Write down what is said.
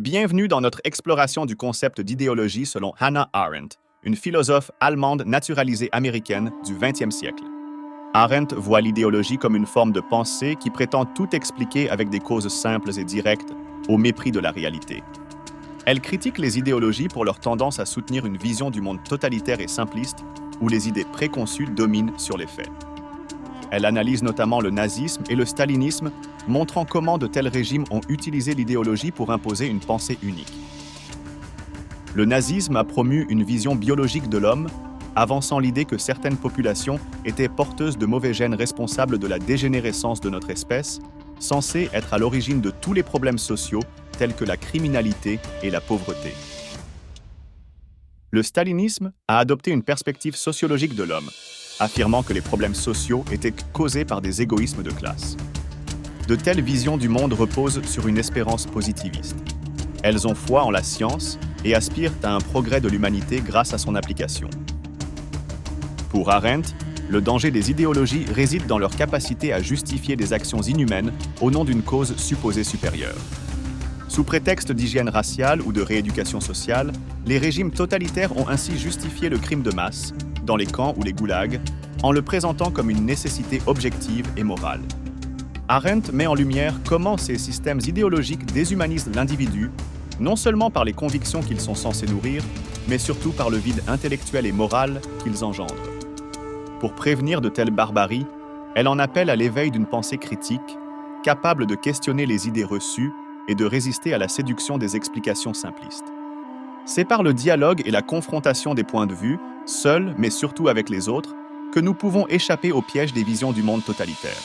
Bienvenue dans notre exploration du concept d'idéologie selon Hannah Arendt, une philosophe allemande naturalisée américaine du XXe siècle. Arendt voit l'idéologie comme une forme de pensée qui prétend tout expliquer avec des causes simples et directes, au mépris de la réalité. Elle critique les idéologies pour leur tendance à soutenir une vision du monde totalitaire et simpliste, où les idées préconçues dominent sur les faits. Elle analyse notamment le nazisme et le stalinisme, montrant comment de tels régimes ont utilisé l'idéologie pour imposer une pensée unique. Le nazisme a promu une vision biologique de l'homme, avançant l'idée que certaines populations étaient porteuses de mauvais gènes responsables de la dégénérescence de notre espèce, censés être à l'origine de tous les problèmes sociaux tels que la criminalité et la pauvreté. Le stalinisme a adopté une perspective sociologique de l'homme, affirmant que les problèmes sociaux étaient causés par des égoïsmes de classe. De telles visions du monde reposent sur une espérance positiviste. Elles ont foi en la science et aspirent à un progrès de l'humanité grâce à son application. Pour Arendt, le danger des idéologies réside dans leur capacité à justifier des actions inhumaines au nom d'une cause supposée supérieure. Sous prétexte d'hygiène raciale ou de rééducation sociale, les régimes totalitaires ont ainsi justifié le crime de masse, dans les camps ou les goulags, en le présentant comme une nécessité objective et morale. Arendt met en lumière comment ces systèmes idéologiques déshumanisent l'individu, non seulement par les convictions qu'ils sont censés nourrir, mais surtout par le vide intellectuel et moral qu'ils engendrent. Pour prévenir de telles barbaries, elle en appelle à l'éveil d'une pensée critique, capable de questionner les idées reçues et de résister à la séduction des explications simplistes. C'est par le dialogue et la confrontation des points de vue, seuls mais surtout avec les autres, que nous pouvons échapper au piège des visions du monde totalitaire.